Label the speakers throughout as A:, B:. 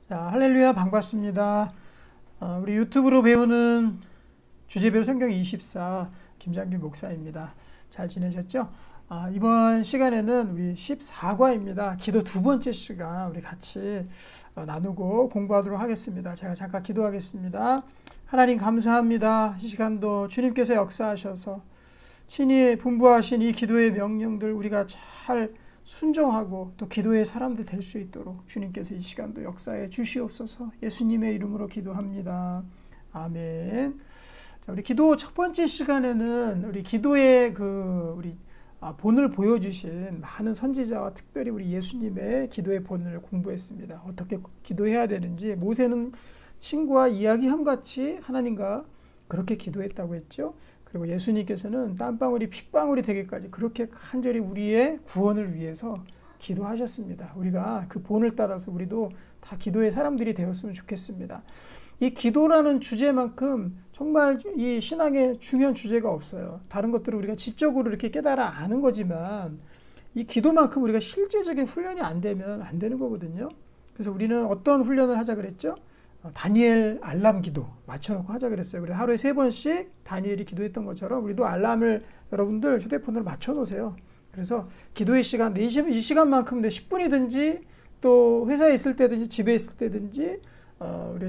A: 자, 할렐루야, 반갑습니다. 우리 유튜브로 배우는 주제별 성경 24 김장균 목사입니다. 잘 지내셨죠? 이번 시간에는 우리 14과입니다. 기도 두 번째 시간 우리 같이 나누고 공부하도록 하겠습니다. 제가 잠깐 기도하겠습니다. 하나님 감사합니다. 이 시간도 주님께서 역사하셔서 친히 분부하신 이 기도의 명령들 우리가 잘 순종하고 또 기도의 사람들 될 수 있도록 주님께서 이 시간도 역사해 주시옵소서. 예수님의 이름으로 기도합니다. 아멘. 자, 우리 기도 첫 번째 시간에는 우리 기도의 본을 보여주신 많은 선지자와 특별히 우리 예수님의 기도의 본을 공부했습니다. 어떻게 기도해야 되는지 모세는 친구와 이야기함 같이 하나님과 그렇게 기도했다고 했죠. 그리고 예수님께서는 땀방울이 핏방울이 되기까지 그렇게 간절히 우리의 구원을 위해서 기도하셨습니다. 우리가 그 본을 따라서 우리도 다 기도의 사람들이 되었으면 좋겠습니다. 이 기도라는 주제만큼 정말 이 신앙의 중요한 주제가 없어요. 다른 것들을 우리가 지적으로 이렇게 깨달아 아는 거지만 이 기도만큼 우리가 실제적인 훈련이 안 되면 안 되는 거거든요. 그래서 우리는 어떤 훈련을 하자 그랬죠? 다니엘 알람 기도 맞춰놓고 하자 그랬어요. 그래서 하루에 3번씩 다니엘이 기도했던 것처럼 우리도 알람을 여러분들 휴대폰으로 맞춰놓으세요. 그래서 기도의 시간, 이 시간만큼 10분이든지 또 회사에 있을 때든지 집에 있을 때든지 우리가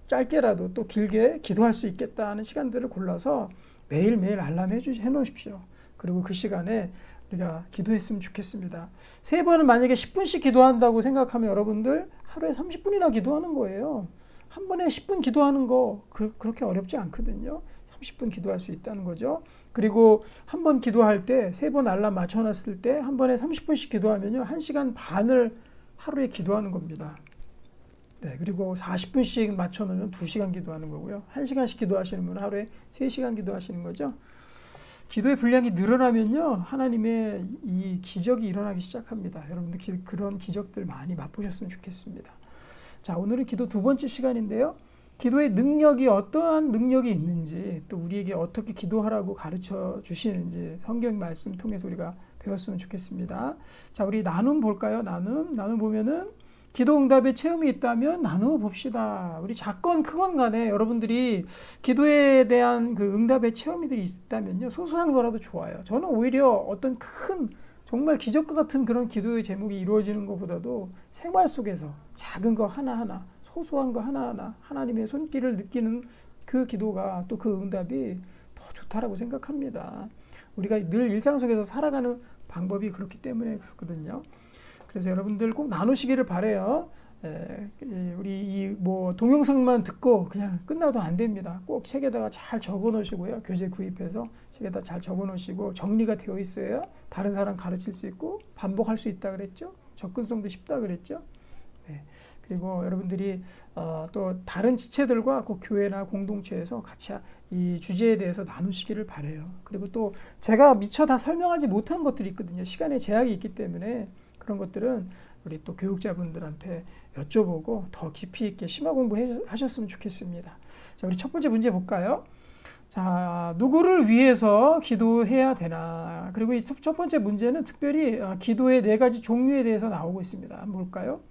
A: 짧게라도 또 길게 기도할 수 있겠다는 시간들을 골라서 매일매일 알람 해놓으십시오. 그리고 그 시간에 우리가 기도했으면 좋겠습니다. 3번은 만약에 10분씩 기도한다고 생각하면 여러분들 하루에 30분이나 기도하는 거예요. 한 번에 10분 기도하는 거 그렇게 어렵지 않거든요. 30분 기도할 수 있다는 거죠. 그리고 한 번 기도할 때 3번 알람 맞춰놨을 때 한 번에 30분씩 기도하면요. 1시간 반을 하루에 기도하는 겁니다. 네, 그리고 40분씩 맞춰놓으면 2시간 기도하는 거고요. 1시간씩 기도하시는 분은 하루에 3시간 기도하시는 거죠. 기도의 분량이 늘어나면요. 하나님의 이 기적이 일어나기 시작합니다. 여러분들 그런 기적들 많이 맛보셨으면 좋겠습니다. 자, 오늘은 기도 두 번째 시간인데요. 기도의 능력이 어떠한 능력이 있는지 또 우리에게 어떻게 기도하라고 가르쳐 주시는지 성경 말씀 통해서 우리가 배웠으면 좋겠습니다. 자, 우리 나눔 볼까요? 나눔 보면은 기도 응답의 체험이 있다면 나누어 봅시다. 우리 작건 크건 간에 여러분들이 기도에 대한 그 응답의 체험들이 있다면요. 소소한 거라도 좋아요. 저는 오히려 어떤 큰 정말 기적과 같은 그런 기도의 제목이 이루어지는 것보다도 생활 속에서 작은 거 하나하나 소소한 거 하나하나 하나님의 손길을 느끼는 그 기도가 또 그 응답이 더 좋다라고 생각합니다. 우리가 늘 일상 속에서 살아가는 방법이 그렇기 때문에 그렇거든요. 그래서 여러분들 꼭 나누시기를 바래요. 우리 동영상만 듣고 그냥 끝나도 안 됩니다. 꼭 책에다가 잘 적어 놓으시고요. 교재 구입해서 책에다 잘 적어 놓으시고 정리가 되어 있어야 다른 사람 가르칠 수 있고 반복할 수 있다 그랬죠. 접근성도 쉽다 그랬죠. 네. 그리고 여러분들이 또 다른 지체들과 꼭 교회나 공동체에서 같이 이 주제에 대해서 나누시기를 바래요. 그리고 또 제가 미처 다 설명하지 못한 것들이 있거든요. 시간의 제약이 있기 때문에 그런 것들은 우리 또 교육자분들한테 여쭤보고 더 깊이 있게 심화 공부하셨으면 좋겠습니다. 자, 우리 첫 번째 문제 볼까요? 자, 누구를 위해서 기도해야 되나? 그리고 이 첫 번째 문제는 특별히 기도의 4가지 종류에 대해서 나오고 있습니다. 한번 볼까요?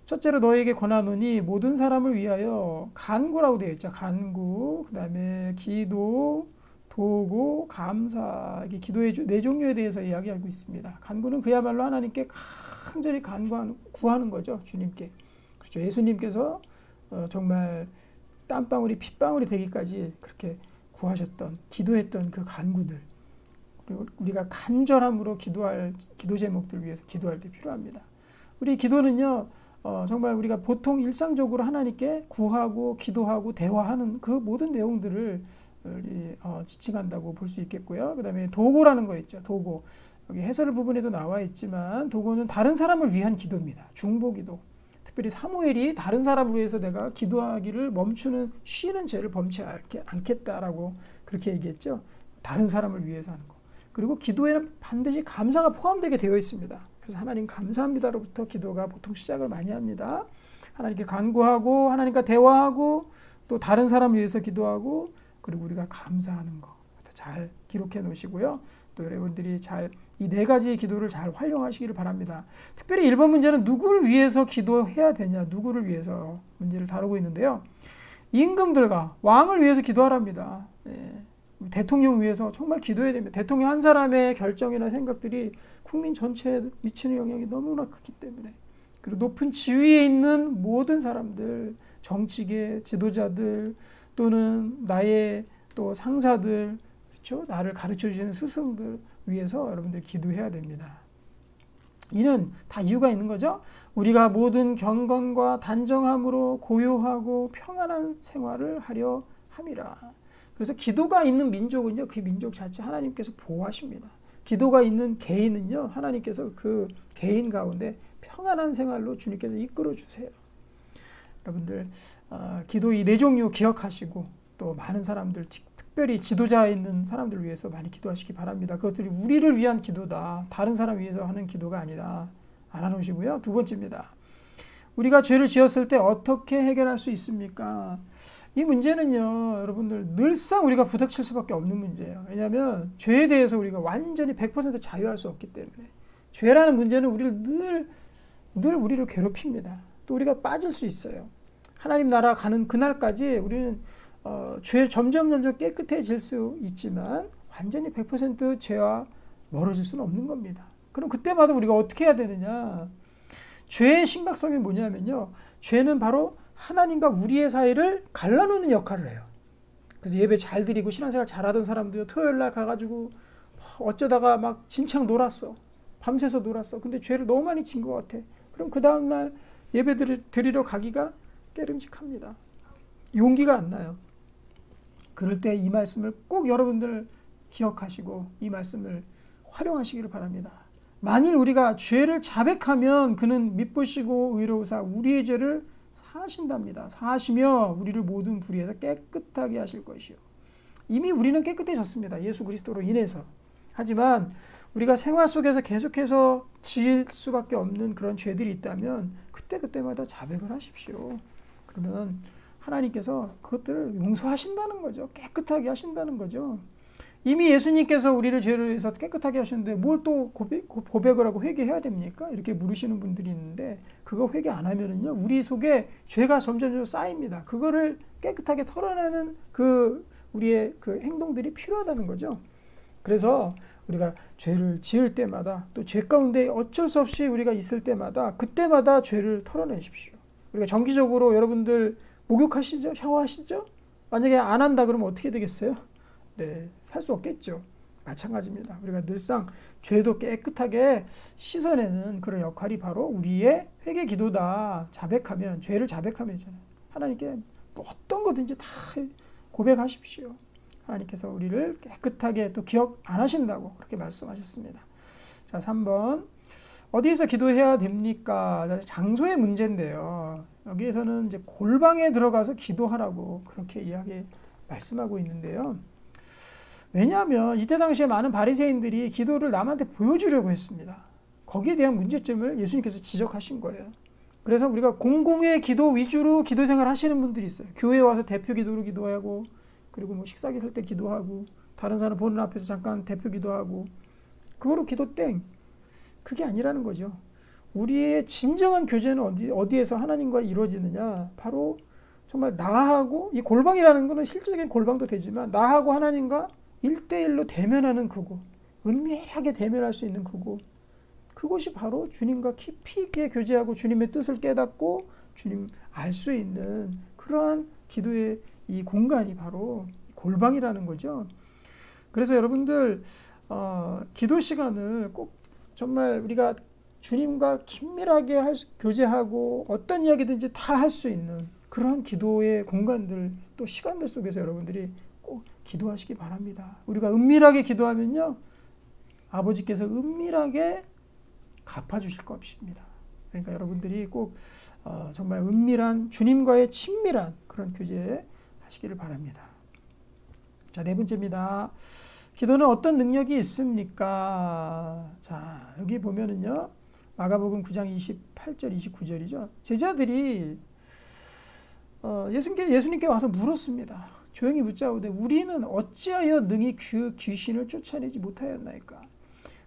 A: 첫째로 너에게 권하노니 모든 사람을 위하여 간구라고 되어 있죠. 간구, 그 다음에 기도, 도구, 감사, 이게 기도의 4종류에 대해서 이야기하고 있습니다. 간구는 그야말로 하나님께 간절히 구하는 거죠. 주님께. 그렇죠. 예수님께서 정말 땀방울이 핏방울이 되기까지 그렇게 구하셨던, 기도했던 그 간구들. 그리고 우리가 간절함으로 기도 제목들 위해서 기도할 때 필요합니다. 우리 기도는요, 정말 우리가 보통 일상적으로 하나님께 구하고 기도하고 대화하는 그 모든 내용들을 지칭한다고 볼 수 있겠고요. 그 다음에 도고라는 거 있죠. 도고. 여기 해설 부분에도 나와 있지만 도고는 다른 사람을 위한 기도입니다. 중보기도. 특별히 사무엘이 다른 사람을 위해서 내가 기도하기를 쉬는 죄를 범치 않겠다라고 그렇게 얘기했죠. 다른 사람을 위해서 하는 거. 그리고 기도에는 반드시 감사가 포함되게 되어 있습니다. 그래서 하나님 감사합니다로부터 기도가 보통 시작을 많이 합니다. 하나님께 간구하고 하나님과 대화하고 또 다른 사람을 위해서 기도하고 그리고 우리가 감사하는 거 잘 기록해 놓으시고요. 또 여러분들이 잘 이 네 가지 기도를 잘 활용하시기를 바랍니다. 특별히 1번 문제는 누구를 위해서 기도해야 되냐, 누구를 위해서 문제를 다루고 있는데요. 임금들과 왕을 위해서 기도하랍니다. 대통령 위해서 정말 기도해야 됩니다. 대통령 한 사람의 결정이나 생각들이 국민 전체에 미치는 영향이 너무나 크기 때문에. 그리고 높은 지위에 있는 모든 사람들, 정치계 지도자들 또는 나의 또 상사들, 그렇죠? 나를 가르쳐 주시는 스승들 위해서 여러분들 기도해야 됩니다. 이는 다 이유가 있는 거죠. 우리가 모든 경건과 단정함으로 고요하고 평안한 생활을 하려 함이라. 그래서 기도가 있는 민족은요, 그 민족 자체 하나님께서 보호하십니다. 기도가 있는 개인은요, 하나님께서 그 개인 가운데 평안한 생활로 주님께서 이끌어 주세요. 여러분들 기도 이 네 종류 기억하시고 또 많은 사람들, 특별히 지도자에 있는 사람들을 위해서 많이 기도하시기 바랍니다. 그것들이 우리를 위한 기도다. 다른 사람 위해서 하는 기도가 아니다. 알아놓으시고요. 두 번째입니다. 우리가 죄를 지었을 때 어떻게 해결할 수 있습니까? 이 문제는요, 여러분들 늘상 우리가 부닥칠 수밖에 없는 문제예요. 왜냐하면 죄에 대해서 우리가 완전히 100% 자유할 수 없기 때문에. 죄라는 문제는 우리를 늘 우리를 괴롭힙니다. 또 우리가 빠질 수 있어요. 하나님 나라 가는 그날까지 우리는 죄 점점 깨끗해질 수 있지만 완전히 100% 죄와 멀어질 수는 없는 겁니다. 그럼 그때마다 우리가 어떻게 해야 되느냐? 죄의 심각성이 뭐냐면요, 죄는 바로 하나님과 우리의 사이를 갈라놓는 역할을 해요. 그래서 예배 잘 드리고 신앙생활 잘하던 사람도요, 토요일날 가가지고 어쩌다가 막 진창 놀았어. 밤새서 놀았어. 근데 죄를 너무 많이 진 것 같아. 그럼 그 다음날 예배 드리러 가기가 깨름직합니다. 용기가 안 나요. 그럴 때 이 말씀을 꼭 여러분들 기억하시고 이 말씀을 활용하시기를 바랍니다. 만일 우리가 죄를 자백하면 그는 미쁘시고 의로우사 우리의 죄를 사하신답니다. 사하시며 우리를 모든 불의에서 깨끗하게 하실 것이요. 이미 우리는 깨끗해졌습니다. 예수 그리스도로 인해서. 하지만 우리가 생활 속에서 계속해서 지을 수밖에 없는 그런 죄들이 있다면 그때마다 자백을 하십시오. 그러면 하나님께서 그것들을 용서하신다는 거죠. 깨끗하게 하신다는 거죠. 이미 예수님께서 우리를 죄를 위해서 깨끗하게 하셨는데 뭘 또 고백을 하고 회개해야 됩니까? 이렇게 물으시는 분들이 있는데 그거 회개 안 하면은요, 우리 속에 죄가 점점 쌓입니다. 그거를 깨끗하게 털어내는 우리의 그 행동들이 필요하다는 거죠. 그래서 우리가 죄를 지을 때마다 또 죄 가운데 어쩔 수 없이 우리가 있을 때마다 그때마다 죄를 털어내십시오. 우리가 정기적으로 여러분들 목욕하시죠? 샤워하시죠? 만약에 안 한다 그러면 어떻게 되겠어요? 네, 살 수 없겠죠. 마찬가지입니다. 우리가 늘상 죄도 깨끗하게 씻어내는 그런 역할이 바로 우리의 회개 기도다. 자백하면, 죄를 자백하면잖아요. 하나님께 어떤 거든지 다 고백하십시오. 하나님께서 우리를 깨끗하게 또 기억 안 하신다고 그렇게 말씀하셨습니다. 자, 3번. 어디에서 기도해야 됩니까? 장소의 문제인데요. 여기에서는 이제 골방에 들어가서 기도하라고 그렇게 말씀하고 있는데요. 왜냐하면 이때 당시에 많은 바리새인들이 기도를 남한테 보여주려고 했습니다. 거기에 대한 문제점을 예수님께서 지적하신 거예요. 그래서 우리가 공공의 기도 위주로 기도 생활 하시는 분들이 있어요. 교회에 와서 대표 기도로 기도하고, 그리고 뭐 식사기 할 때 기도하고, 다른 사람 보는 앞에서 잠깐 대표 기도하고, 그거로 기도 땡. 그게 아니라는 거죠. 우리의 진정한 교제는 어디에서 하나님과 이루어지느냐? 바로 정말 나하고, 이 골방이라는 거는 실질적인 골방도 되지만 나하고 하나님과 1대1로 대면하는 그곳, 은밀하게 대면할 수 있는 그곳, 그곳이 바로 주님과 깊이 있게 교제하고 주님의 뜻을 깨닫고 주님 알 수 있는 그러한 기도의 이 공간이 바로 골방이라는 거죠. 그래서 여러분들 기도 시간을 꼭 정말 우리가 주님과 긴밀하게 교제하고 어떤 이야기든지 다 할 수 있는 그러한 기도의 공간들 또 시간들 속에서 여러분들이 꼭 기도하시기 바랍니다. 우리가 은밀하게 기도하면요, 아버지께서 은밀하게 갚아주실 것입니다. 그러니까 여러분들이 꼭 정말 은밀한 주님과의 친밀한 그런 교제 하시기를 바랍니다. 자, 네 번째입니다. 기도는 어떤 능력이 있습니까? 자, 여기 보면은요, 마가복음 9장 28절 29절이죠. 제자들이 예수님께 와서 물었습니다. 조용히 묻자오되 우리는 어찌하여 능히 그 귀신을 쫓아내지 못하였나이까?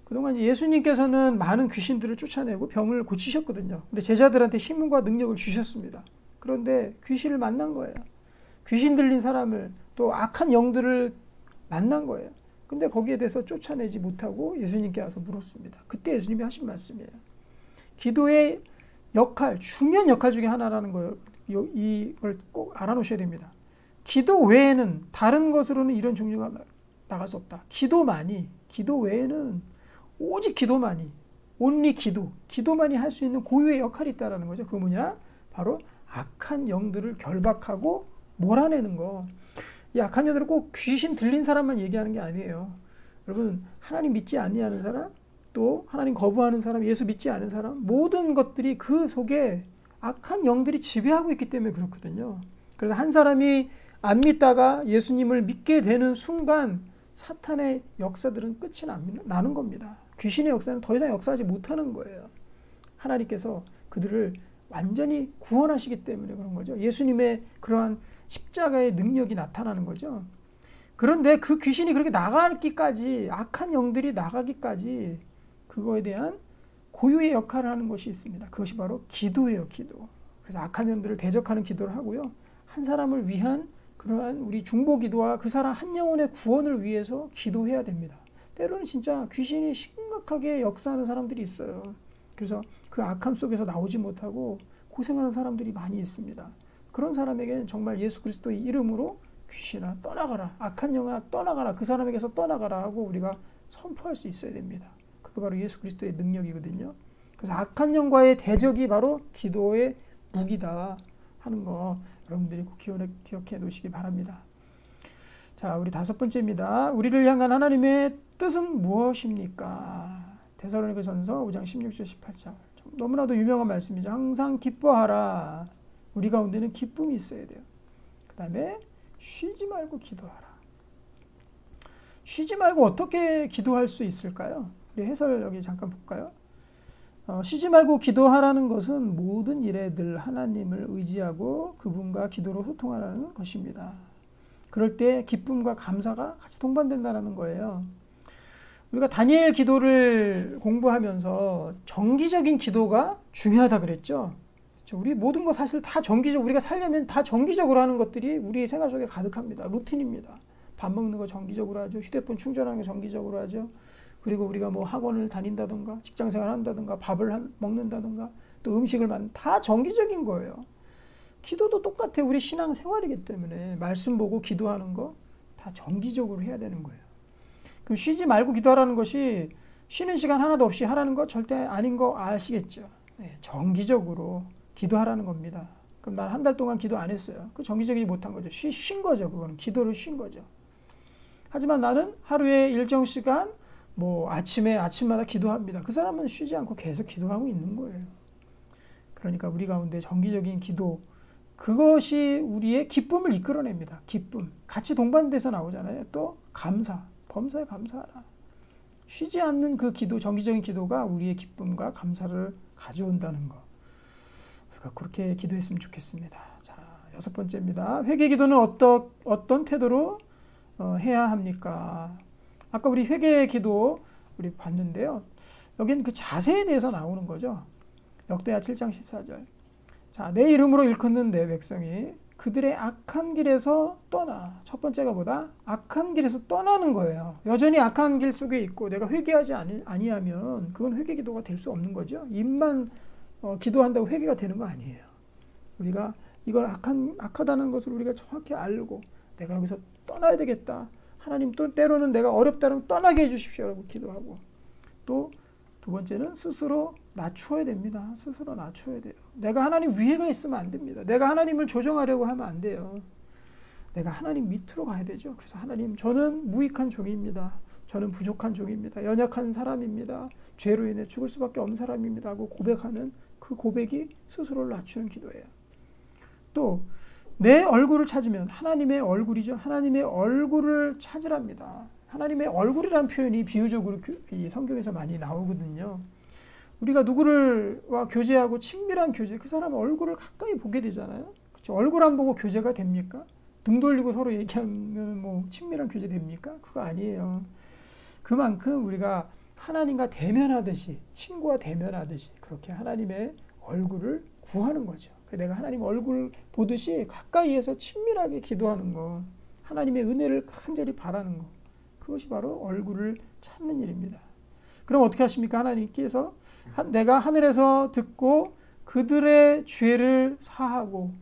A: 그동안 이제 예수님께서는 많은 귀신들을 쫓아내고 병을 고치셨거든요. 근데 제자들한테 힘과 능력을 주셨습니다. 그런데 귀신을 만난 거예요. 귀신 들린 사람을, 또 악한 영들을 만난 거예요. 근데 거기에 대해서 쫓아내지 못하고 예수님께 와서 물었습니다. 그때 예수님이 하신 말씀이에요. 기도의 역할, 중요한 역할 중에 하나라는 거예요. 이걸 꼭 알아놓으셔야 됩니다. 기도 외에는, 다른 것으로는 이런 종류가 나갈 수 없다. 기도 외에는 오직 기도만이, 온리 기도만이 할 수 있는 고유의 역할이 있다는 거죠. 그거 뭐냐? 바로 악한 영들을 결박하고 몰아내는 거. 이 악한 영들은 꼭 귀신 들린 사람만 얘기하는 게 아니에요. 여러분, 하나님 믿지 아니하는 사람, 또 하나님 거부하는 사람, 예수 믿지 않은 사람, 모든 것들이 그 속에 악한 영들이 지배하고 있기 때문에 그렇거든요. 그래서 한 사람이 안 믿다가 예수님을 믿게 되는 순간 사탄의 역사들은 끝이 나는 겁니다. 귀신의 역사는 더 이상 역사하지 못하는 거예요. 하나님께서 그들을 완전히 구원하시기 때문에 그런 거죠. 예수님의 그러한 십자가의 능력이 나타나는 거죠. 그런데 그 귀신이 그렇게 나가기까지, 악한 영들이 나가기까지 그거에 대한 고유의 역할을 하는 것이 있습니다. 그것이 바로 기도예요, 기도. 그래서 악한 영들을 대적하는 기도를 하고요. 한 사람을 위한 그러한 우리 중보 기도와 그 사람 한 영혼의 구원을 위해서 기도해야 됩니다. 때로는 진짜 귀신이 심각하게 역사하는 사람들이 있어요. 그래서 그 악함 속에서 나오지 못하고 고생하는 사람들이 많이 있습니다. 그런 사람에게는 정말 예수 그리스도의 이름으로 귀신아 떠나가라, 악한 영아 떠나가라, 그 사람에게서 떠나가라 하고 우리가 선포할 수 있어야 됩니다. 그게 바로 예수 그리스도의 능력이거든요. 그래서 악한 영과의 대적이 바로 기도의 무기다 하는 거 여러분들이 꼭 기억해 놓으시기 바랍니다. 자, 우리 5번째입니다. 우리를 향한 하나님의 뜻은 무엇입니까? 데살로니가전서 5장 16절 18절. 너무나도 유명한 말씀이죠. 항상 기뻐하라. 우리 가운데는 기쁨이 있어야 돼요. 그 다음에 쉬지 말고 기도하라. 쉬지 말고 어떻게 기도할 수 있을까요? 우리 해설 여기 잠깐 볼까요? 쉬지 말고 기도하라는 것은 모든 일에 늘 하나님을 의지하고 그분과 기도로 소통하라는 것입니다. 그럴 때 기쁨과 감사가 같이 동반된다는 거예요. 우리가 다니엘 기도를 공부하면서 정기적인 기도가 중요하다 그랬죠. 우리 모든 거 사실 다 우리가 살려면 다 정기적으로 하는 것들이 우리 생활 속에 가득합니다. 루틴입니다. 밥 먹는 거 정기적으로 하죠. 휴대폰 충전하는 거 정기적으로 하죠. 그리고 우리가 뭐 학원을 다닌다든가 직장생활 한다든가 밥을 먹는다든가 또 음식을 다 정기적인 거예요. 기도도 똑같아요. 우리 신앙생활이기 때문에 말씀 보고 기도하는 거 다 정기적으로 해야 되는 거예요. 그럼 쉬지 말고 기도하라는 것이 쉬는 시간 하나도 없이 하라는 거 절대 아닌 거 아시겠죠. 네, 정기적으로 기도하라는 겁니다. 그럼 난 한 달 동안 기도 안 했어요. 그 정기적이지 못한 거죠. 쉰 거죠. 그거는 기도를 쉰 거죠. 하지만 나는 하루에 일정 시간 뭐 아침마다 기도합니다. 그 사람은 쉬지 않고 계속 기도하고 있는 거예요. 그러니까 우리 가운데 정기적인 기도, 그것이 우리의 기쁨을 이끌어냅니다. 기쁨. 같이 동반돼서 나오잖아요. 또 감사. 범사에 감사하라. 쉬지 않는 그 기도, 정기적인 기도가 우리의 기쁨과 감사를 가져온다는 것. 우리가 그렇게 기도했으면 좋겠습니다. 자, 6번째입니다. 회개 기도는 어떤 태도로 해야 합니까? 아까 우리 회개 기도 우리 봤는데요. 여기는 그 자세에 대해서 나오는 거죠. 역대하 7장 14절. 자, 내 이름으로 일컫는 내 백성이 그들의 악한 길에서 떠나. 첫 번째가 뭐다? 악한 길에서 떠나는 거예요. 여전히 악한 길 속에 있고 내가 회개하지 아니하면 그건 회개 기도가 될 수 없는 거죠. 입만 기도한다고 회개가 되는 거 아니에요. 우리가 이걸 악하다는 것을 우리가 정확히 알고 내가 여기서 떠나야 되겠다. 하나님 또 때로는 내가 어렵다면 떠나게 해주십시오라고 기도하고, 또 두 번째는 스스로 낮춰야 됩니다. 스스로 낮춰야 돼요. 내가 하나님 위에가 있으면 안 됩니다. 내가 하나님을 조정하려고 하면 안 돼요. 내가 하나님 밑으로 가야 되죠. 그래서 하나님, 저는 무익한 종입니다. 저는 부족한 종입니다. 연약한 사람입니다. 죄로 인해 죽을 수밖에 없는 사람입니다 하고 고백하는 그 고백이 스스로를 낮추는 기도예요. 또 내 얼굴을 찾으면 하나님의 얼굴이죠. 하나님의 얼굴을 찾으랍니다. 하나님의 얼굴이라는 표현이 비유적으로 이 성경에서 많이 나오거든요. 우리가 누구와 교제하고 친밀한 교제, 그 사람 얼굴을 가까이 보게 되잖아요. 그렇죠? 얼굴 안 보고 교제가 됩니까? 등 돌리고 서로 얘기하면 뭐 친밀한 교제 됩니까? 그거 아니에요. 그만큼 우리가 하나님과 대면하듯이, 친구와 대면하듯이 그렇게 하나님의 얼굴을 구하는 거죠. 내가 하나님 얼굴 보듯이 가까이에서 친밀하게 기도하는 거, 하나님의 은혜를 간절히 바라는 거, 그것이 바로 얼굴을 찾는 일입니다. 그럼 어떻게 하십니까? 하나님께서 내가 하늘에서 듣고 그들의 죄를 사하고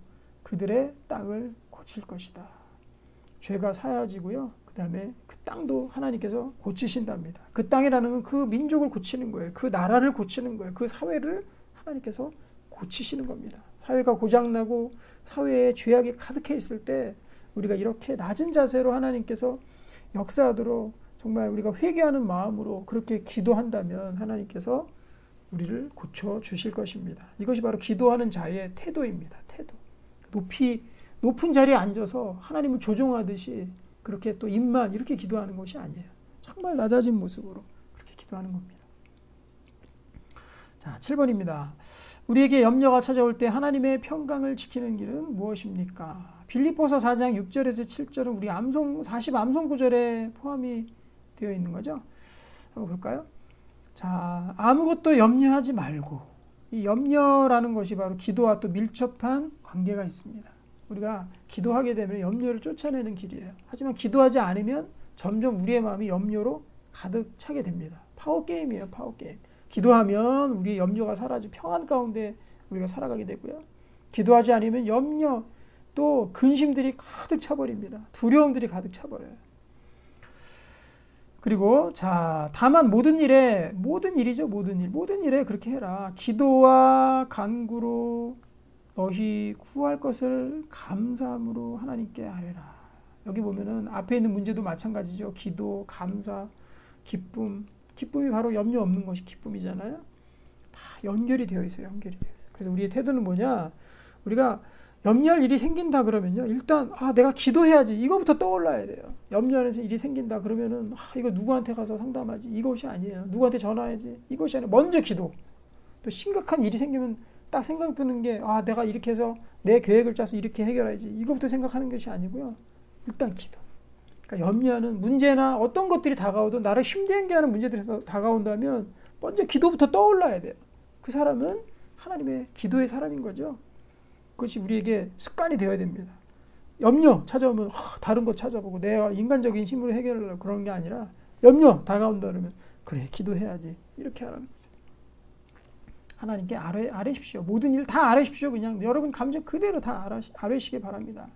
A: 그들의 땅을 고칠 것이다. 죄가 사야지고요. 그 다음에 그 땅도 하나님께서 고치신답니다. 그 땅이라는 건 그 민족을 고치는 거예요. 그 나라를 고치는 거예요. 그 사회를 하나님께서 고치시는 겁니다. 사회가 고장나고 사회에 죄악이 가득해 있을 때 우리가 이렇게 낮은 자세로 하나님께서 역사하도록 정말 우리가 회개하는 마음으로 그렇게 기도한다면 하나님께서 우리를 고쳐주실 것입니다. 이것이 바로 기도하는 자의 태도입니다. 태도. 높은 자리에 앉아서 하나님을 조종하듯이 그렇게 또 입만 이렇게 기도하는 것이 아니에요. 정말 낮아진 모습으로 그렇게 기도하는 겁니다. 자, 7번입니다. 우리에게 염려가 찾아올 때 하나님의 평강을 지키는 길은 무엇입니까? 빌립보서 4장 6절에서 7절은 우리 40암송 구절에 포함이 되어 있는 거죠. 한번 볼까요? 자, 아무것도 염려하지 말고, 이 염려라는 것이 바로 기도와 또 밀접한 관계가 있습니다. 우리가 기도하게 되면 염려를 쫓아내는 길이에요. 하지만 기도하지 않으면 점점 우리의 마음이 염려로 가득 차게 됩니다. 파워게임이에요, 파워게임. 기도하면 우리의 염려가 사라지고 평안 가운데 우리가 살아가게 되고요. 기도하지 않으면 염려, 또 근심들이 가득 차버립니다. 두려움들이 가득 차버려요. 그리고 자, 다만 모든 일에 그렇게 해라. 기도와 간구로 너희 구할 것을 감사함으로 하나님께 아뢰라. 여기 보면은 앞에 있는 문제도 마찬가지죠. 기도, 감사, 기쁨. 기쁨이 바로 염려 없는 것이 기쁨이잖아요. 다 연결이 되어 있어요. 연결이 되어 있어요. 그래서 우리의 태도는 뭐냐? 우리가 염려할 일이 생긴다 그러면요. 일단 내가 기도해야지. 이거부터 떠올라야 돼요. 염려하면서 일이 생긴다 그러면은 이거 누구한테 가서 상담하지? 이것이 아니에요. 누구한테 전화해야지? 이것이 아니라 먼저 기도. 또 심각한 일이 생기면 딱 생각 드는 게 내가 이렇게 해서 내 계획을 짜서 이렇게 해결해야지. 이거부터 생각하는 것이 아니고요. 일단 기도. 그러니까 염려하는 문제나 어떤 것들이 다가오도 나를 힘들게 하는 문제들이 다가온다면 먼저 기도부터 떠올라야 돼요. 그 사람은 하나님의 기도의 사람인 거죠. 그것이 우리에게 습관이 되어야 됩니다. 염려 찾아오면 다른 것 찾아보고 내가 인간적인 힘으로 해결하려고 그런 게 아니라 염려 다가온다 그러면 그래 기도해야지 이렇게 하라는 거죠. 하나님께 아뢰십시오. 모든 일 다 아뢰십시오. 그냥 여러분 감정 그대로 다 아뢰시기 바랍니다.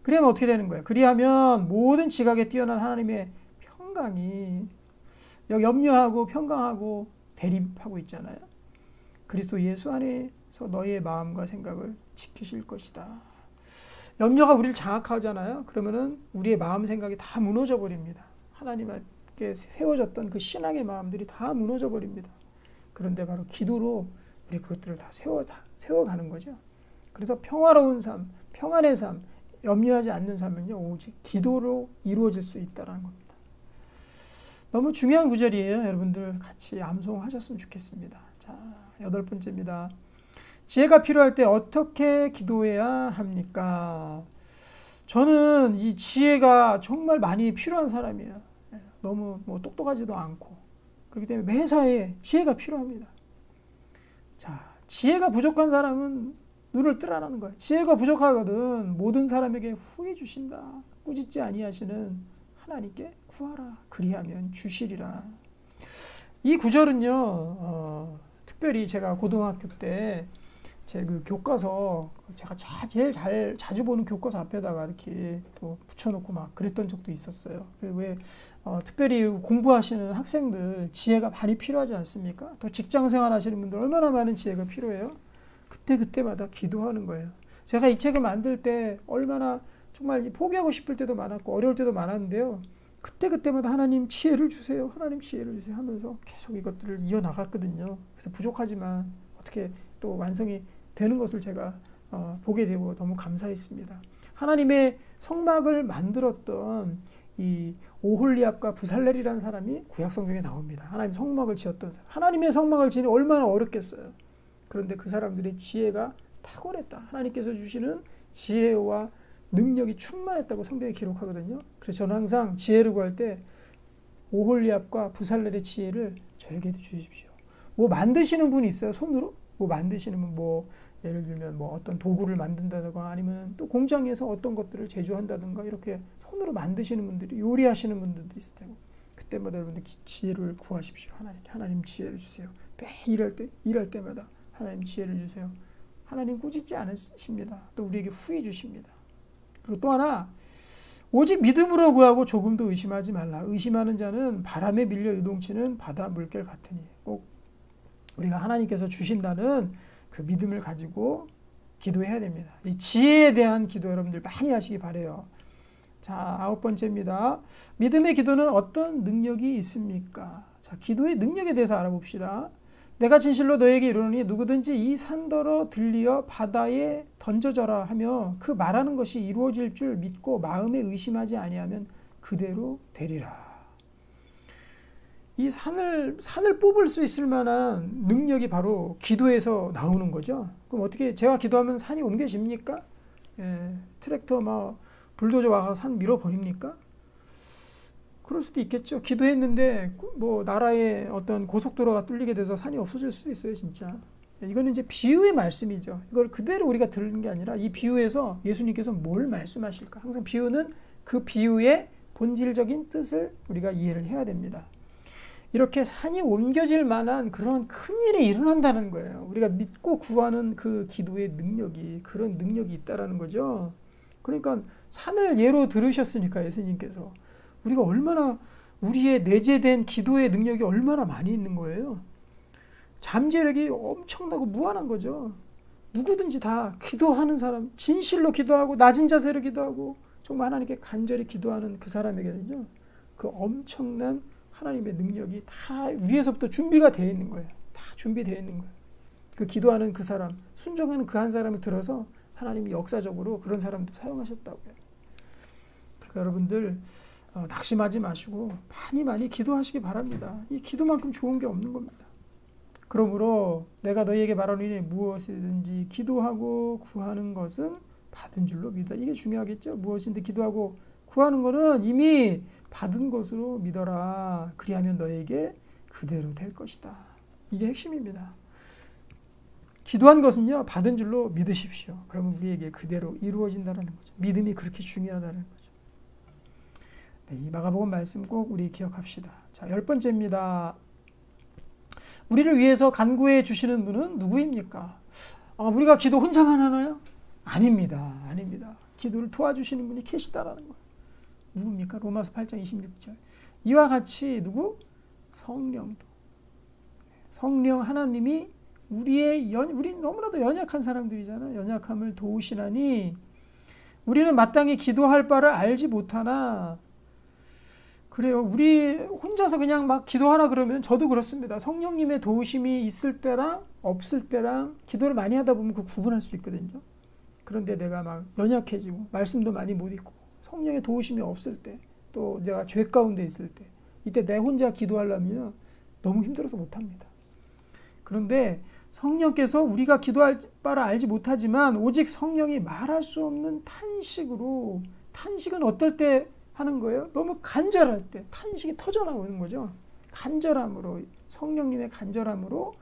A: 그러면 어떻게 되는 거예요? 그리하면 모든 지각에 뛰어난 하나님의 평강이 여기 염려하고 평강하고 대립하고 있잖아요. 그리스도 예수 안에서 너희의 마음과 생각을 지키실 것이다. 염려가 우리를 장악하잖아요. 그러면은 우리의 마음 생각이 다 무너져 버립니다. 하나님께 세워졌던 그 신앙의 마음들이 다 무너져 버립니다. 그런데 바로 기도로 우리 그것들을 다 세워가는 거죠. 그래서 평화로운 삶, 평안의 삶, 염려하지 않는 삶은요, 오직 기도로 이루어질 수 있다는 겁니다. 너무 중요한 구절이에요. 여러분들 같이 암송하셨으면 좋겠습니다. 자, 8번째입니다. 지혜가 필요할 때 어떻게 기도해야 합니까? 저는 이 지혜가 정말 많이 필요한 사람이에요. 너무 똑똑하지도 않고. 그렇기 때문에 매사에 지혜가 필요합니다. 자, 지혜가 부족한 사람은 눈을 뜨라는 거예요. 지혜가 부족하거든 모든 사람에게 후히 주신다. 꾸짖지 아니하시는 하나님께 구하라. 그리하면 주시리라. 이 구절은요. 특별히 제가 고등학교 때 제 그 교과서 제가 제일 자주 보는 교과서 앞에다가 이렇게 또 붙여놓고 막 그랬던 적도 있었어요. 왜 특별히 공부하시는 학생들 지혜가 많이 필요하지 않습니까? 또 직장생활 하시는 분들 얼마나 많은 지혜가 필요해요? 그때마다 기도하는 거예요. 제가 이 책을 만들 때 얼마나 정말 포기하고 싶을 때도 많았고 어려울 때도 많았는데요. 그때마다 하나님 지혜를 주세요. 하나님 지혜를 주세요 하면서 계속 이것들을 이어나갔거든요. 그래서 부족하지만 어떻게 또 완성이 되는 것을 제가 보게 되고 너무 감사했습니다. 하나님의 성막을 만들었던 이 오홀리압과 부살렐이라는 사람이 구약성경에 나옵니다. 하나님 성막을 지었던 사람. 하나님의 성막을 지니 얼마나 어렵겠어요. 그런데 그 사람들의 지혜가 탁월했다. 하나님께서 주시는 지혜와 능력이 충만했다고 성경에 기록하거든요. 그래서 저는 항상 지혜를 구할 때 오홀리압과 부살렐의 지혜를 저에게도 주십시오. 뭐 만드시는 분이 있어요, 손으로? 뭐 만드시는 분, 뭐 예를 들면 뭐 어떤 도구를 만든다든가 아니면 또 공장에서 어떤 것들을 제조한다든가 이렇게 손으로 만드시는 분들이, 요리하시는 분들도 있을 테고, 그때마다 여러분들 지혜를 구하십시오. 하나님 지혜를 주세요. 매일 일할 때마다 하나님 지혜를 주세요. 하나님 꾸짖지 않으십니다. 또 우리에게 후히 주십니다. 그리고 또 하나, 오직 믿음으로 구하고 조금도 의심하지 말라. 의심하는 자는 바람에 밀려 요동치는 바다 물결 같으니. 꼭 우리가 하나님께서 주신다는 그 믿음을 가지고 기도해야 됩니다. 이 지혜에 대한 기도 여러분들 많이 하시기 바라요. 자, 9번째입니다. 믿음의 기도는 어떤 능력이 있습니까? 자, 기도의 능력에 대해서 알아봅시다. 내가 진실로 너에게 이르노니 누구든지 이 산더러 들리어 바다에 던져져라 하며 그 말하는 것이 이루어질 줄 믿고 마음에 의심하지 아니하면 그대로 되리라. 이 산을 뽑을 수 있을 만한 능력이 바로 기도에서 나오는 거죠. 그럼 어떻게 제가 기도하면 산이 옮겨집니까? 트랙터 불도저 와서 산 밀어버립니까? 그럴 수도 있겠죠. 기도했는데 뭐 나라의 어떤 고속도로가 뚫리게 돼서 산이 없어질 수도 있어요, 진짜. 이거는 이제 비유의 말씀이죠. 이걸 그대로 우리가 들은 게 아니라 이 비유에서 예수님께서 뭘 말씀하실까? 항상 비유는 그 비유의 본질적인 뜻을 우리가 이해를 해야 됩니다. 이렇게 산이 옮겨질 만한 그런 큰 일이 일어난다는 거예요. 우리가 믿고 구하는 그 기도의 능력이, 그런 능력이 있다라는 거죠. 그러니까 산을 예로 들으셨으니까 예수님께서 우리가 얼마나, 우리의 내재된 기도의 능력이 얼마나 많이 있는 거예요. 잠재력이 엄청나고 무한한 거죠. 누구든지 다 기도하는 사람, 진실로 기도하고 낮은 자세로 기도하고 정말 하나님께 간절히 기도하는 그 사람에게는요, 그 엄청난 하나님의 능력이 다 위에서부터 준비가 되어 있는 거예요. 다 준비되어 있는 거예요. 그 기도하는 그 사람, 순종하는 그 한 사람을 들어서 하나님이 역사적으로 그런 사람도 사용하셨다고요. 그러니까 여러분들 낙심하지 마시고 많이 기도하시기 바랍니다. 이 기도만큼 좋은 게 없는 겁니다. 그러므로 내가 너희에게 말하노니 무엇이든지 기도하고 구하는 것은 받은 줄로 믿어. 이게 중요하겠죠. 무엇인데 기도하고 구하는 것은 이미 받은 것으로 믿어라. 그리하면 너에게 그대로 될 것이다. 이게 핵심입니다. 기도한 것은요, 받은 줄로 믿으십시오. 그러면 우리에게 그대로 이루어진다는 거죠. 믿음이 그렇게 중요하다는 거죠. 네, 이 마가복음 말씀 꼭 우리 기억합시다. 자, 10번째입니다. 우리를 위해서 간구해 주시는 분은 누구입니까? 우리가 기도 혼자만 하나요? 아닙니다. 아닙니다. 기도를 도와주시는 분이 계시다라는 거예요. 누굽니까? 로마서 8장 26절. 이와 같이 누구? 성령도. 성령 하나님이 우리 너무나도 연약한 사람들이잖아요. 연약함을 도우시나니 우리는 마땅히 기도할 바를 알지 못하나. 그래요. 우리 혼자서 그냥 막 기도하라 그러면 저도 그렇습니다. 성령님의 도우심이 있을 때랑 없을 때랑 기도를 많이 하다 보면 그 구분할 수 있거든요. 그런데 내가 막 연약해지고 말씀도 많이 못 읽고 성령의 도우심이 없을 때, 또 내가 죄 가운데 있을 때, 이때 내 혼자 기도하려면 너무 힘들어서 못합니다. 그런데 성령께서 우리가 기도할 바를 알지 못하지만 오직 성령이 말할 수 없는 탄식으로, 탄식은 어떨 때 하는 거예요? 너무 간절할 때 탄식이 터져나오는 거죠. 간절함으로, 성령님의 간절함으로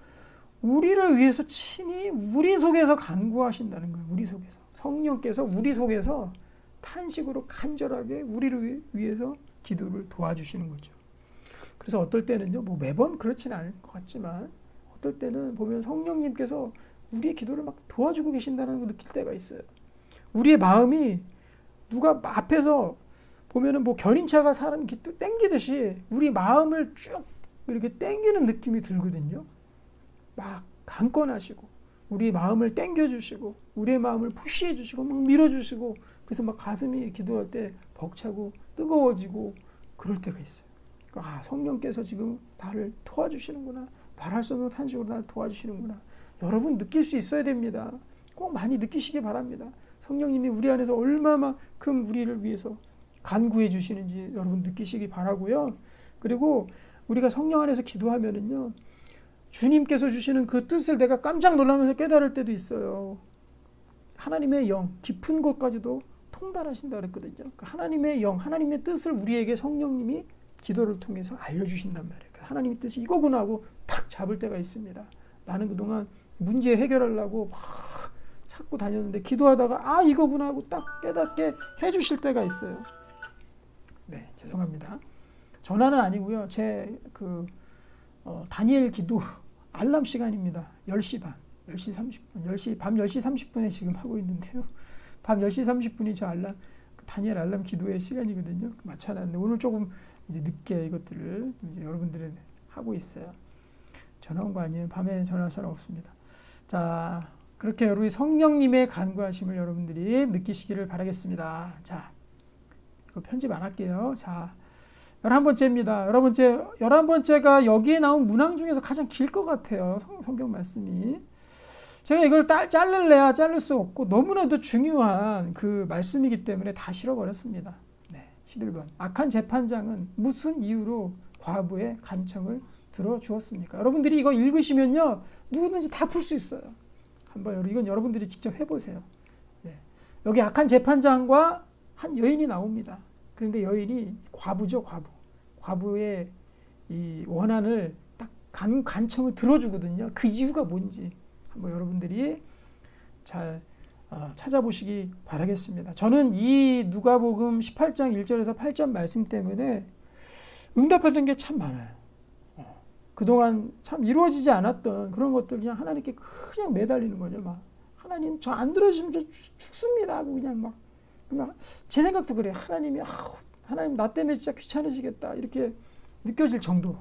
A: 우리를 위해서 친히 우리 속에서 간구하신다는 거예요. 우리 속에서. 성령께서 우리 속에서 탄식으로 간절하게 우리를 위해서 기도를 도와주시는 거죠. 그래서 어떨 때는요, 뭐 매번 그렇지는 않을 것 같지만 어떨 때는 보면 성령님께서 우리의 기도를 막 도와주고 계신다는 걸 느낄 때가 있어요. 우리의 마음이 누가 앞에서 보면은 뭐 견인차가 사람 이렇게 또 땡기듯이 우리 마음을 쭉 이렇게 땡기는 느낌이 들거든요. 막 강권하시고 우리 마음을 땡겨주시고 우리의 마음을 푸시해주시고 막 밀어주시고, 그래서 막 가슴이 기도할 때 벅차고 뜨거워지고 그럴 때가 있어요. 그러니까 성령께서 지금 나를 도와주시는구나. 말할 수 없는 탄식으로 나를 도와주시는구나. 여러분 느낄 수 있어야 됩니다. 꼭 많이 느끼시기 바랍니다. 성령님이 우리 안에서 얼마만큼 우리를 위해서 간구해 주시는지 여러분 느끼시기 바라고요. 그리고 우리가 성령 안에서 기도하면은요, 주님께서 주시는 그 뜻을 내가 깜짝 놀라면서 깨달을 때도 있어요. 하나님의 영, 깊은 곳까지도 통달하신다 그랬거든요. 하나님의 영, 하나님의 뜻을 우리에게 성령님이 기도를 통해서 알려주신단 말이에요. 하나님의 뜻이 이거구나 하고 탁 잡을 때가 있습니다. 나는 그동안 문제 해결하려고 막 찾고 다녔는데 기도하다가 이거구나 하고 딱 깨닫게 해주실 때가 있어요. 네, 죄송합니다. 전화는 아니고요. 제 다니엘 기도 알람 시간입니다. 10시 반, 10시 30분, 밤 10시 30분에 지금 하고 있는데요. 밤 10시 30분이 저 다니엘 알람 기도의 시간이거든요. 맞춰놨는데 오늘 조금 이제 늦게 이것들을 이제 여러분들이 하고 있어요. 전화 온 거 아니에요. 밤에 전화할 사람 없습니다. 자, 그렇게 우리 성령님의 간구하심을 여러분들이 느끼시기를 바라겠습니다. 자, 이거 편집 안 할게요. 자, 11번째입니다. 11번째가 여기에 나온 문항 중에서 가장 길 것 같아요. 성경 말씀이. 제가 이걸 자를래야 자를 수 없고 너무나도 중요한 그 말씀이기 때문에 다 실어버렸습니다. 네, 11번. 악한 재판장은 무슨 이유로 과부의 간청을 들어주었습니까? 여러분들이 이거 읽으시면요. 누구든지 다 풀 수 있어요. 한번 이건 여러분들이 직접 해보세요. 네. 여기 악한 재판장과 한 여인이 나옵니다. 그런데 여인이 과부죠, 과부. 과부의 이 원한을 딱 간청을 들어주거든요. 그 이유가 뭔지 한번 여러분들이 잘 찾아보시기 바라겠습니다. 저는 이 누가복음 18장 1절에서 8절 말씀 때문에 응답하던 게 참 많아요. 그동안 참 이루어지지 않았던 그런 것들 그냥 하나님께 그냥 매달리는 거죠. 막 하나님 저 안 들어주시면 저 죽습니다 하고 그냥 제 생각도 그래요. 하나님 나 때문에 진짜 귀찮으시겠다 이렇게 느껴질 정도로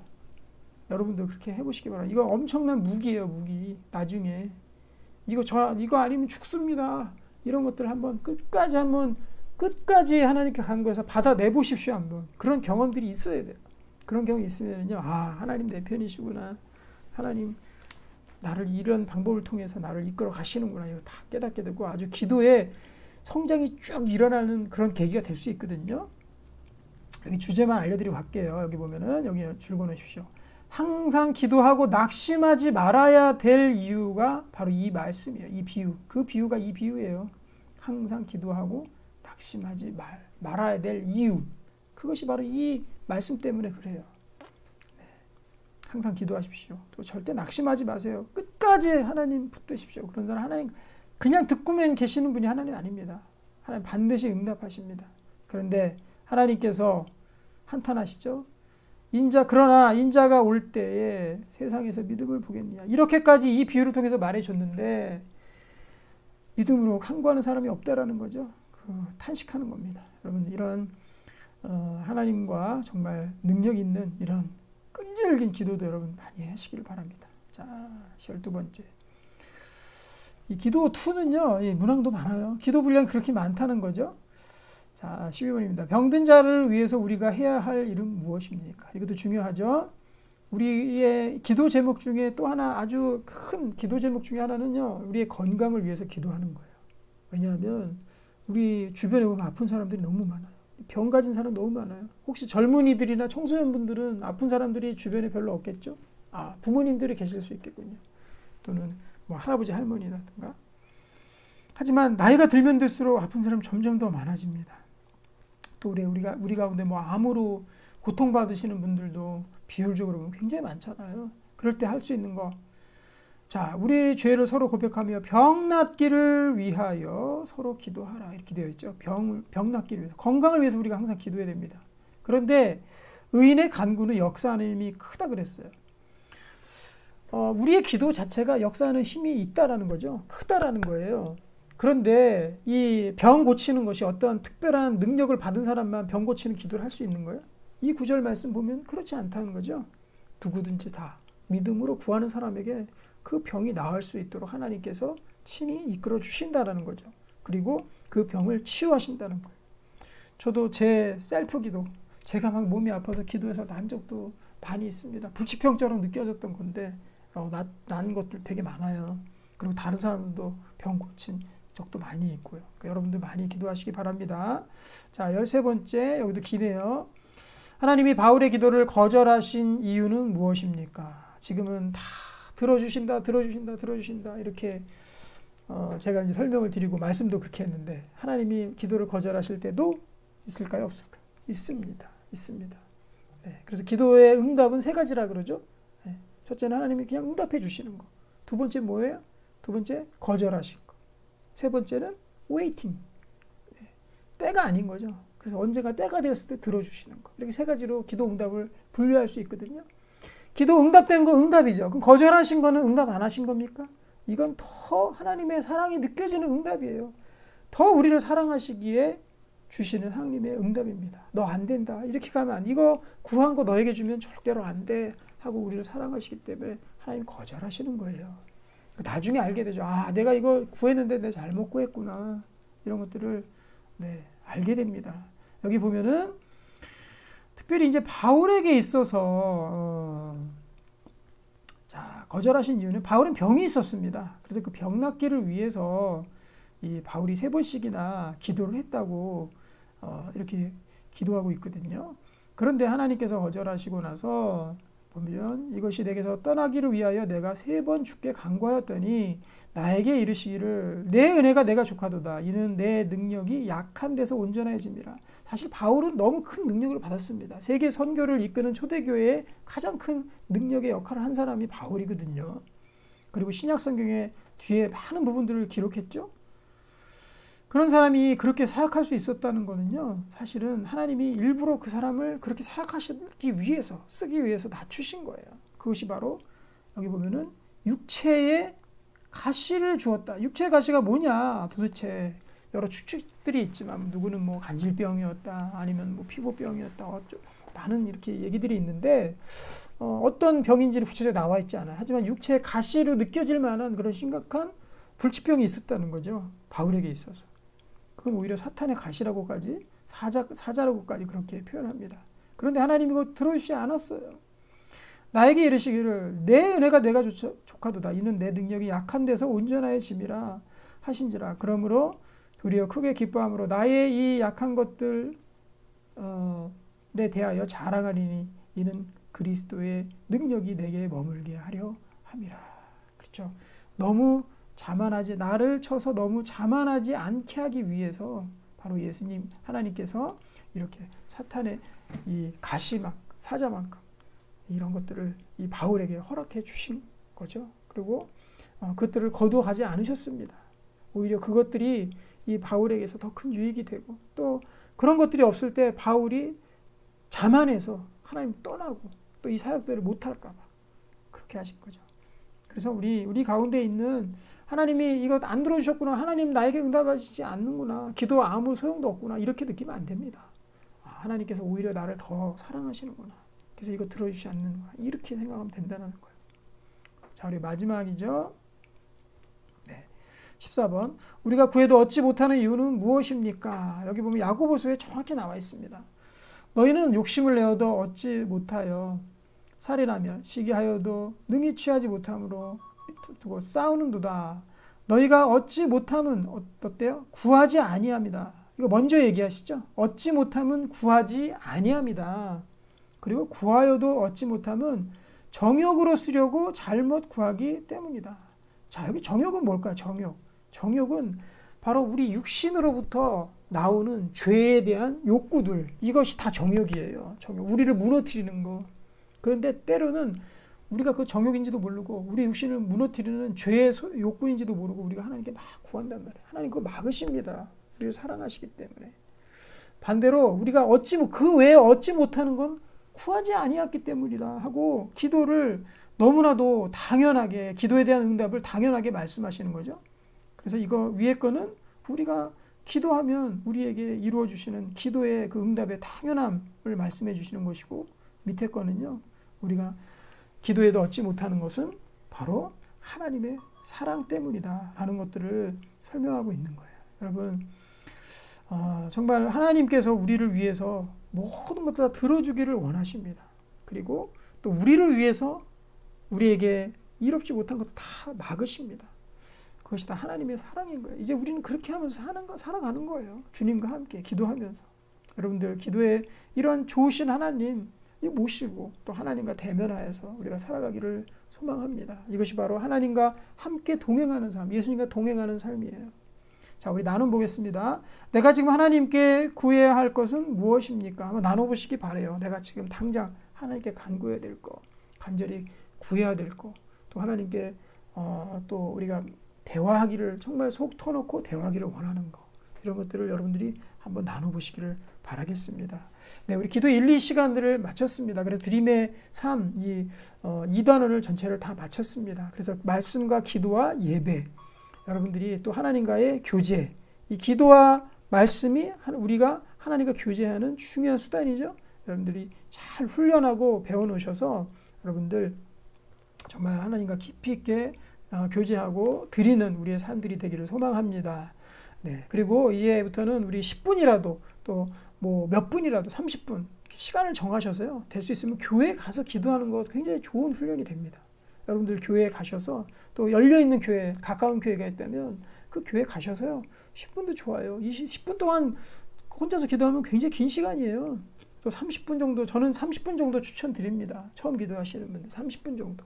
A: 여러분도 그렇게 해보시기 바랍니다. 이거 엄청난 무기예요. 무기. 나중에 이거 아니면 죽습니다. 이런 것들 끝까지 하나님께 간구해서 받아내보십시오. 한번 그런 경험들이 있어야 돼요. 그런 경험이 있으면요, 하나님 내 편이시구나. 하나님 나를 이런 방법을 통해서 나를 이끌어 가시는구나. 이거 다 깨닫게 되고 아주 기도의 성장이 쭉 일어나는 그런 계기가 될 수 있거든요. 여기 주제만 알려드리고 갈게요. 여기 보면은 여기 줄거놓으십시오. 항상 기도하고 낙심하지 말아야 될 이유가 바로 이 말씀이에요. 이 비유. 그 비유가 이 비유예요. 항상 기도하고 낙심하지 말아야 될 이유. 그것이 바로 이 말씀 때문에 그래요. 네. 항상 기도하십시오. 또 절대 낙심하지 마세요. 끝까지 하나님 붙드십시오. 그런 사람 하나님 그냥 듣고만 계시는 분이 하나님 아닙니다. 하나님 반드시 응답하십니다. 그런데 하나님께서 한탄하시죠. 그러나 인자가 올 때에 세상에서 믿음을 보겠느냐. 이렇게까지 이 비유를 통해서 말해줬는데 믿음으로 간구하는 사람이 없다라는 거죠. 탄식하는 겁니다. 여러분 이런 하나님과 정말 능력 있는 이런 끈질긴 기도도 여러분 많이 하시기를 바랍니다. 자, 12번째. 이 기도 2는요, 이 문항도 많아요. 기도 분량이 그렇게 많다는 거죠. 자, 12번입니다. 병든 자를 위해서 우리가 해야 할 일은 무엇입니까? 이것도 중요하죠. 우리의 기도 제목 중에 또 하나 아주 큰 기도 제목 중에 하나는요, 우리의 건강을 위해서 기도하는 거예요. 왜냐하면 우리 주변에 보면 아픈 사람들이 너무 많아요. 병 가진 사람 너무 많아요. 혹시 젊은이들이나 청소년분들은 아픈 사람들이 주변에 별로 없겠죠? 부모님들이 계실 수 있겠군요. 또는 뭐 할아버지 할머니라든가. 하지만 나이가 들면 들수록 아픈 사람 점점 더 많아집니다. 또 우리 가운데 뭐 암으로 고통받으시는 분들도 비율적으로 보면 굉장히 많잖아요. 그럴 때 할 수 있는 거. 자, 우리 죄를 서로 고백하며 병 낫기를 위하여 서로 기도하라. 이렇게 되어 있죠. 병 낫기를 위해서. 건강을 위해서 우리가 항상 기도해야 됩니다. 그런데 의인의 간구는 역사하는 힘이 크다 그랬어요. 우리의 기도 자체가 역사하는 힘이 있다라는 거죠. 크다라는 거예요. 그런데 이 병 고치는 것이 어떤 특별한 능력을 받은 사람만 병 고치는 기도를 할 수 있는 거예요? 이 구절 말씀 보면 그렇지 않다는 거죠. 누구든지 다 믿음으로 구하는 사람에게 그 병이 나을 수 있도록 하나님께서 친히 이끌어 주신다라는 거죠. 그리고 그 병을 치유하신다는 거예요. 저도 제 셀프 기도, 제가 막 몸이 아파서 기도해서 난 적도 많이 있습니다. 불치병처럼 느껴졌던 건데 난 것들 되게 많아요. 그리고 다른 사람도 병 고친 적도 많이 있고요. 그러니까 여러분들 많이 기도하시기 바랍니다. 자, 13번째, 여기도 기네요. 하나님이 바울의 기도를 거절하신 이유는 무엇입니까? 지금은 다 들어주신다 이렇게 제가 이제 설명을 드리고 말씀도 그렇게 했는데 하나님이 기도를 거절하실 때도 있을까요? 없을까요? 있습니다. 네, 그래서 기도의 응답은 세 가지라 그러죠. 네, 첫째는 하나님이 그냥 응답해 주시는 거. 두 번째 뭐예요? 두 번째 거절하신 거. 세 번째는 waiting. 네, 때가 아닌 거죠. 그래서 언제가 때가 되었을 때 들어주시는 거. 이렇게 세 가지로 기도 응답을 분류할 수 있거든요. 기도 응답된 거 응답이죠. 그럼 거절하신 거는 응답 안 하신 겁니까? 이건 더 하나님의 사랑이 느껴지는 응답이에요. 더 우리를 사랑하시기에 주시는 하나님의 응답입니다. 너 안 된다. 이렇게 가면 안 돼. 이거 구한 거 너에게 주면 절대로 안 돼. 하고 우리를 사랑하시기 때문에 하나님 거절하시는 거예요. 나중에 알게 되죠. 아, 내가 이거 구했는데 내가 잘못 구했구나. 이런 것들을 네, 알게 됩니다. 여기 보면은 특별히 이제 바울에게 있어서 자, 거절하신 이유는 바울은 병이 있었습니다. 그래서 그 병 낫기를 위해서 이 바울이 3번씩이나 기도를 했다고 이렇게 기도하고 있거든요. 그런데 하나님께서 거절하시고 나서 보면 이것이 내게서 떠나기를 위하여 내가 3번 주께 간구하였더니 나에게 이르시기를 내 은혜가 내가 족하도다. 이는 내 능력이 약한 데서 온전해짐이라. 사실 바울은 너무 큰 능력을 받았습니다. 세계 선교를 이끄는 초대교회의 가장 큰 능력의 역할을 한 사람이 바울이거든요. 그리고 신약 성경의 뒤에 많은 부분들을 기록했죠. 그런 사람이 그렇게 사역할 수 있었다는 거는요, 사실은 하나님이 일부러 그 사람을 그렇게 사역하시기 위해서, 쓰기 위해서 낮추신 거예요. 그것이 바로 여기 보면은 육체의 가시를 주었다. 육체의 가시가 뭐냐? 도대체 여러 추측들이 있지만 누구는 뭐 간질병이었다, 아니면 뭐 피부병이었다, 많은 이렇게 얘기들이 있는데 어떤 병인지는 구체적으로 나와 있지 않아요. 하지만 육체의 가시로 느껴질 만한 그런 심각한 불치병이 있었다는 거죠. 바울에게 있어서. 그건 오히려 사탄의 가시라고까지 사자라고까지 그렇게 표현합니다. 그런데 하나님이 이거 들어주시지 않았어요. 나에게 이르시기를 내 은혜가 내가 족하도다. 이는 내 능력이 약한 데서 온전하여짐이라 하신지라. 그러므로 도리어 크게 기뻐함으로 나의 이 약한 것들에 대하여 자랑하리니 이는 그리스도의 능력이 내게 머물게 하려 함이라. 그렇죠. 너무 자만하지, 나를 쳐서 너무 자만하지 않게 하기 위해서 바로 예수님 하나님께서 이렇게 사탄의 이 가시만 사자만큼 이런 것들을 이 바울에게 허락해 주신 거죠. 그리고 그것들을 거두어가지 않으셨습니다. 오히려 그것들이 이 바울에게서 더 큰 유익이 되고, 또 그런 것들이 없을 때 바울이 자만해서 하나님 떠나고 또 이 사역들을 못할까 봐 그렇게 하신 거죠. 그래서 우리 가운데 있는 하나님이 이것 안 들어주셨구나, 하나님 나에게 응답하시지 않는구나, 기도 아무 소용도 없구나, 이렇게 느끼면 안 됩니다. 하나님께서 오히려 나를 더 사랑하시는구나, 그래서 이거 들어주시지 않는구나, 이렇게 생각하면 된다는 거예요. 자, 우리 마지막이죠. 네, 14번. 우리가 구해도 얻지 못하는 이유는 무엇입니까? 여기 보면 야고보서에 정확히 나와 있습니다. 너희는 욕심을 내어도 얻지 못하여 살인하며 시기하여도 능히 취하지 못함으로 두고 싸우는도다. 너희가 얻지 못함은 어때요? 구하지 아니함이다. 이거 먼저 얘기하시죠. 얻지 못함은 구하지 아니함이다. 그리고 구하여도 얻지 못함은 정욕으로 쓰려고 잘못 구하기 때문이다. 자, 여기 정욕은 뭘까요? 정욕은 바로 우리 육신으로부터 나오는 죄에 대한 욕구들, 이것이 다 정욕이에요. 정욕, 우리를 무너뜨리는 거. 그런데 때로는 우리가 그 정욕인지도 모르고 우리 육신을 무너뜨리는 죄의 욕구인지도 모르고 우리가 하나님께 막 구한단 말이에요. 하나님 그거 막으십니다. 우리를 사랑하시기 때문에. 반대로 우리가 그 외에 얻지 못하는 건 구하지 아니했기 때문이다 하고 기도를 너무나도 당연하게, 기도에 대한 응답을 당연하게 말씀하시는 거죠. 그래서 이거 위에 거는 우리가 기도하면 우리에게 이루어 주시는 기도의 그 응답의 당연함을 말씀해 주시는 것이고, 밑에 거는요, 우리가 기도에도 얻지 못하는 것은 바로 하나님의 사랑 때문이다 라는 것들을 설명하고 있는 거예요. 여러분, 정말 하나님께서 우리를 위해서 모든 것을 다 들어주기를 원하십니다. 그리고 또 우리를 위해서 우리에게 이롭지 못한 것도 다 막으십니다. 그것이 다 하나님의 사랑인 거예요. 이제 우리는 그렇게 하면서 살아가는 거예요. 주님과 함께 기도하면서. 여러분들 기도에 이런 좋으신 하나님 모시고 또 하나님과 대면하여서 우리가 살아가기를 소망합니다. 이것이 바로 하나님과 함께 동행하는 삶, 예수님과 동행하는 삶이에요. 자, 우리 나눠 보겠습니다. 내가 지금 하나님께 구해야 할 것은 무엇입니까? 한번 나눠보시기 바래요. 내가 지금 당장 하나님께 간구해야 될 거, 간절히 구해야 될 거, 또 하나님께 또 우리가 대화하기를 정말 속 터놓고 대화하기를 원하는 거, 이런 것들을 여러분들이 한번 나눠보시기를 바라겠습니다. 네, 우리 기도 1, 2시간들을 마쳤습니다. 그래서 드림의 삶, 이 2단원을 전체를 다 마쳤습니다. 그래서 말씀과 기도와 예배, 여러분들이 또 하나님과의 교제, 이 기도와 말씀이 우리가 하나님과 교제하는 중요한 수단이죠. 여러분들이 잘 훈련하고 배워놓으셔서 여러분들 정말 하나님과 깊이 있게 교제하고 드리는 우리의 삶들이 되기를 소망합니다. 네, 그리고 이제부터는 우리 10분이라도 또 뭐 몇 분이라도 30분 시간을 정하셔서요. 될 수 있으면 교회에 가서 기도하는 것 굉장히 좋은 훈련이 됩니다. 여러분들 교회에 가셔서 또 열려있는 교회, 가까운 교회가 있다면 그 교회에 가셔서요. 10분도 좋아요. 10분 동안 혼자서 기도하면 굉장히 긴 시간이에요. 또 30분 정도, 저는 30분 정도 추천드립니다. 처음 기도하시는 분들 30분 정도.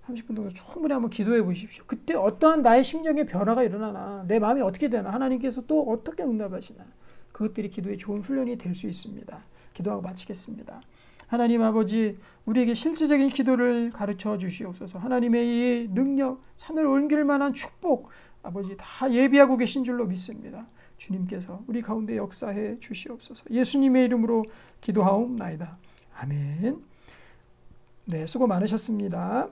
A: 30분 정도 충분히 한번 기도해 보십시오. 그때 어떠한 나의 심정의 변화가 일어나나, 내 마음이 어떻게 되나, 하나님께서 또 어떻게 응답하시나, 그것들이 기도의 좋은 훈련이 될 수 있습니다. 기도하고 마치겠습니다. 하나님 아버지, 우리에게 실질적인 기도를 가르쳐 주시옵소서. 하나님의 이 능력, 산을 옮길 만한 축복, 아버지 다 예비하고 계신 줄로 믿습니다. 주님께서 우리 가운데 역사해 주시옵소서. 예수님의 이름으로 기도하옵나이다. 아멘. 네, 수고 많으셨습니다.